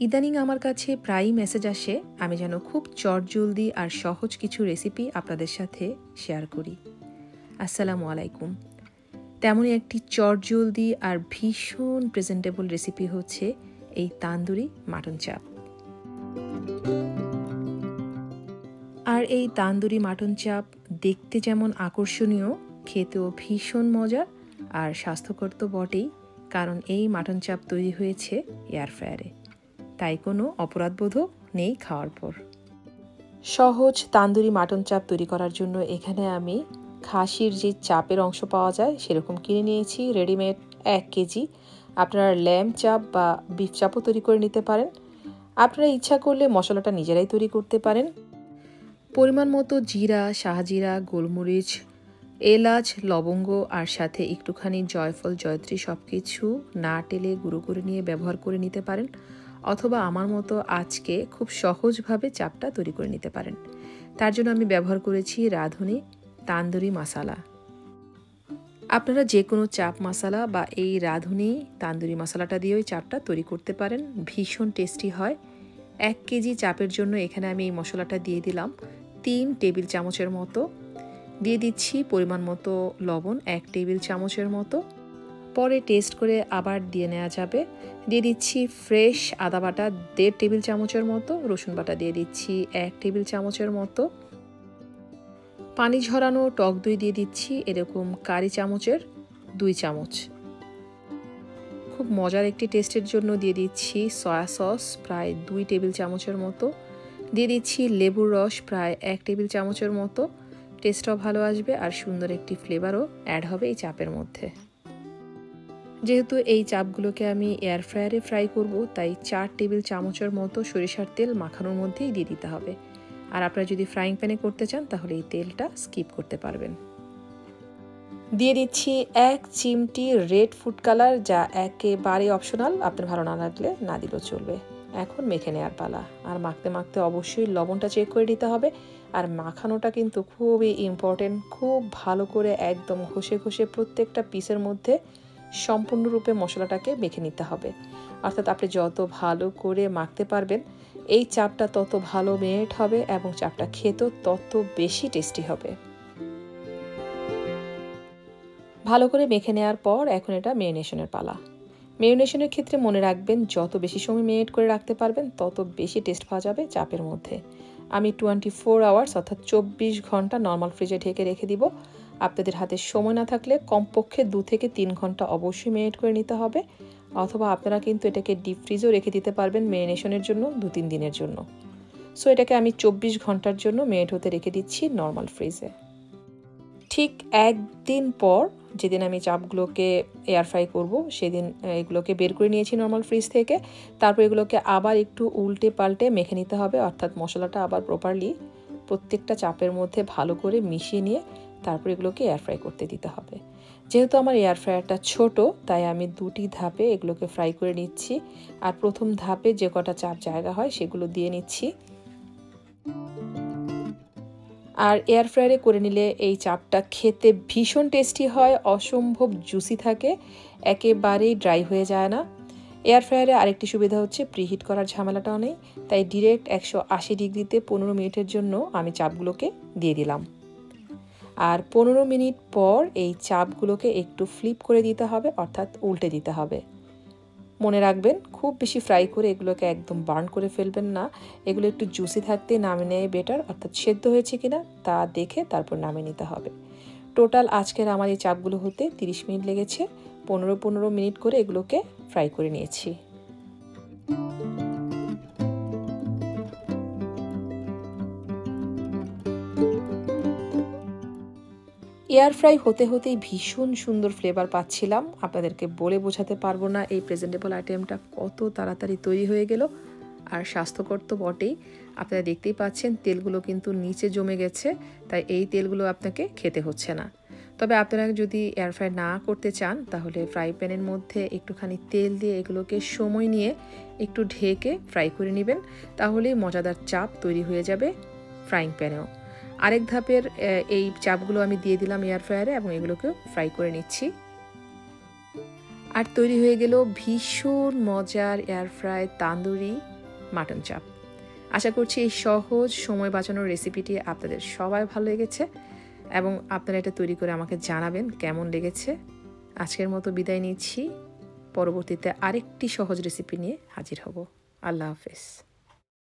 ইদানিং আমার কাছে প্রায়ই মেসেজ আসে আমি যেন খুব চটজলদি আর সহজ কিছু রেসিপি আপনাদের সাথে শেয়ার করি। আসসালামু আলাইকুম। তেমনই একটি চটজলদি আর ভীষণ প্রেজেন্টেবল রেসিপি হচ্ছে এই তান্দুরি মাটন চাপ। আর এই তান্দুরি মাটন চাপ দেখতে যেমন আকর্ষণীয়, খেতেও ভীষণ মজা আর স্বাস্থ্যকর তো বটেই, কারণ এই মাটন চাপ তৈরি হয়েছে এয়ার ফ্রায়ারে, তাই কোনো অপরাধবোধও নেই খাওয়ার পর। সহজ তান্দুরি মাটন চাপ তৈরি করার জন্য এখানে আমি খাসির যে চাপের অংশ পাওয়া যায় সেরকম কিনে নিয়েছি রেডিমেড 1 কেজি। আপনারা ল্যাম্ব চাপ বা বিফ চাপও তৈরি করে নিতে পারেন। আপনারা ইচ্ছা করলে মশলাটা নিজেরাই তৈরি করতে পারেন। পরিমাণ মতো জিরা, শাহজিরা, গোলমরিচ, এলাচ, লবঙ্গ আর সাথে একটুখানি জয়ফল, জয়ত্রী সব কিছু না টেলে গুঁড়ো করে নিয়ে ব্যবহার করে নিতে পারেন, অথবা আমার মতো আজকে খুব সহজভাবে চাপটা তৈরি করে নিতে পারেন। তার জন্য আমি ব্যবহার করেছি রাঁধুনি তান্দুরি মশলা। আপনারা যে কোনো চাপ মশলা বা এই রাঁধুনি তান্দুরি মশলাটা দিয়েও চাপটা তৈরি করতে পারেন, ভীষণ টেস্টি হয়। 1 কেজি চাপের জন্য এখানে আমি এই মশলাটা দিয়ে দিলাম 3 টেবিল চামচের মতো। দিয়ে দিচ্ছি পরিমাণ মতো লবণ 1 টেবিল চামচের মতো। পরে টেস্ট করে আবার দিয়ে নেওয়া যাবে। দিয়ে দিচ্ছি ফ্রেশ আদা বাটা 1.5 টেবিল চামচের মতো, রসুন বাটা দিয়ে দিচ্ছি 1 টেবিল চামচের মতো, পানি ঝরানো টক দই দিয়ে দিচ্ছি এরকম কারি চামচের 2 চামচ। খুব মজার একটি টেস্টের জন্য দিয়ে দিচ্ছি সয়া সস প্রায় 2 টেবিল চামচের মতো। দিয়ে দিচ্ছি লেবুর রস প্রায় 1 টেবিল চামচের মতো। টেস্টটাও ভালো আসবে আর সুন্দর একটি ফ্লেভারও অ্যাড হবে এই চাপের মধ্যে। যেহেতু এই চাপগুলোকে আমি এয়ার ফ্রায়ারে ফ্রাই করব, তাই 4 টেবিল চামচের মতো সরিষার তেল মাখানোর মধ্যেই দিয়ে দিতে হবে। আর আপনারা যদি ফ্রাইং প্যানে করতে চান তাহলে এই তেলটা স্কিপ করতে পারবেন। দিয়ে দিচ্ছি 1 চিমটি রেড ফুড কালার, যা একেবারে অপশনাল, আপনার ভালো না লাগলে না দিলেও চলবে। এখন মেখে নেওয়ার পালা। আর মাখতে মাখতে অবশ্যই লবণটা চেক করে নিতে হবে। আর মাখানোটা কিন্তু খুবই ইম্পর্টেন্ট। খুব ভালো করে একদম ঘষে ঘষে প্রত্যেকটা পিসের মধ্যে সম্পূর্ণরূপে মশলাটাকে মেখে নিতে হবে। অর্থাৎ আপনি যত ভালো করে মাখতে পারবেন এই চাপটা তত ভালো মেরিনেট হবে এবং চাপটা খেতেও তত বেশি টেস্টি হবে। ভালো করে মেখে নেওয়ার পর এখন এটা মেরিনেশনের পালা। মেরিনেশনের ক্ষেত্রে মনে রাখবেন যত বেশি সময় মেরিনেট করে রাখতে পারবেন তত বেশি টেস্ট পাওয়া যাবে চাপের মধ্যে। আমি 24 আওয়ার্স অর্থাৎ 24 ঘন্টা নর্মাল ফ্রিজে ঢেকে রেখে দিব। আপনাদের হাতে সময় না থাকলে কমপক্ষে 2 থেকে 3 ঘন্টা অবশ্যই মেরিনেট করে নিতে হবে, অথবা আপনারা কিন্তু এটাকে ডিপ ফ্রিজেও রেখে দিতে পারবেন মেরিনেশনের জন্য 2-3 দিনের জন্য। সো এটাকে আমি 24 ঘন্টার জন্য মেরিনেট হতে রেখে দিচ্ছি নর্মাল ফ্রিজে। ঠিক 1 দিন পর, যেদিন আমি চাপগুলোকে এয়ার ফ্রাই করব, সেদিন এগুলোকে বের করে নিয়েছি নর্মাল ফ্রিজ থেকে। তারপর এগুলোকে আবার একটু উল্টে পাল্টে মেখে নিতে হবে, অর্থাৎ মশলাটা আবার প্রপারলি প্রত্যেকটা চাপের মধ্যে ভালো করে মিশিয়ে নিয়ে তারপর এগুলোকে এয়ার ফ্রাই করতে দিতে হবে। যেহেতু আমার এয়ার ফ্রায়ারটা ছোট, তাই আমি 2টি ধাপে এগুলোকে ফ্রাই করে নিচ্ছি। আর প্রথম ধাপে যে কটা চাপ জায়গা হয় সেগুলো দিয়ে নিচ্ছি। আর এয়ার ফ্রায়ারে করে নিলে এই চাপটা খেতে ভীষণ টেস্টি হয়, অসম্ভব জুসি থাকে, একেবারেই ড্রাই হয়ে যায় না। এয়ার ফ্রায়ারে আরেকটি সুবিধা হচ্ছে প্রিহিট করার ঝামেলাটাও নেই, তাই ডিরেক্ট 180 ডিগ্রিতে 15 মিনিটের জন্য আমি চাপগুলোকে দিয়ে দিলাম। আর 15 মিনিট পর এই চাপগুলোকে একটু ফ্লিপ করে দিতে হবে, অর্থাৎ উল্টে দিতে হবে। মনে রাখবেন খুব বেশি ফ্রাই করে এগুলোকে একদম বার্ন করে ফেলবেন না। এগুলো একটু জুসি থাকতে নামিয়ে নেয় বেটার, অর্থাৎ সেদ্ধ হয়েছে কিনা তা দেখে তারপর নামিয়ে নিতে হবে। টোটাল আজকের আমার এই চাপগুলো হতে 30 মিনিট লেগেছে। 15 মিনিট করে এগুলোকে ফ্রাই করে নিয়েছি। এয়ার ফ্রাই হতে হতেই ভীষণ সুন্দর ফ্লেভার পাচ্ছিলাম। আপনাদেরকে বলে বোঝাতে পারবো না এই প্রেজেন্টেবল আইটেমটা কত তাড়াতাড়ি তৈরি হয়ে গেল। আর স্বাস্থ্যকর তো বটেই, আপনারা দেখতেই পাচ্ছেন তেলগুলো কিন্তু নিচে জমে গেছে, তাই এই তেলগুলো আপনাকে খেতে হচ্ছে না। তবে আপনারা যদি এয়ার ফ্রাই না করতে চান তাহলে ফ্রাই প্যানের মধ্যে একটুখানি তেল দিয়ে এগুলোকে সময় নিয়ে একটু ঢেকে ফ্রাই করে নেবেন, তাহলেই মজাদার চাপ তৈরি হয়ে যাবে ফ্রাইং প্যানেও। আরেক ধাপের এই চাপগুলো আমি দিয়ে দিলাম এয়ার ফ্রায়ারে এবং এগুলোকে ফ্রাই করে নিচ্ছি। আর তৈরি হয়ে গেল ভীষণ মজার এয়ার ফ্রাই তান্দুরি মাটন চাপ। আশা করছি এই সহজ সময় বাঁচানোর রেসিপিটি আপনাদের সবাই ভালো লেগেছে এবং আপনারা এটা তৈরি করে আমাকে জানাবেন কেমন লেগেছে। আজকের মতো বিদায় নিচ্ছি, পরবর্তীতে আরেকটি সহজ রেসিপি নিয়ে হাজির হব। আল্লাহ হাফেজ।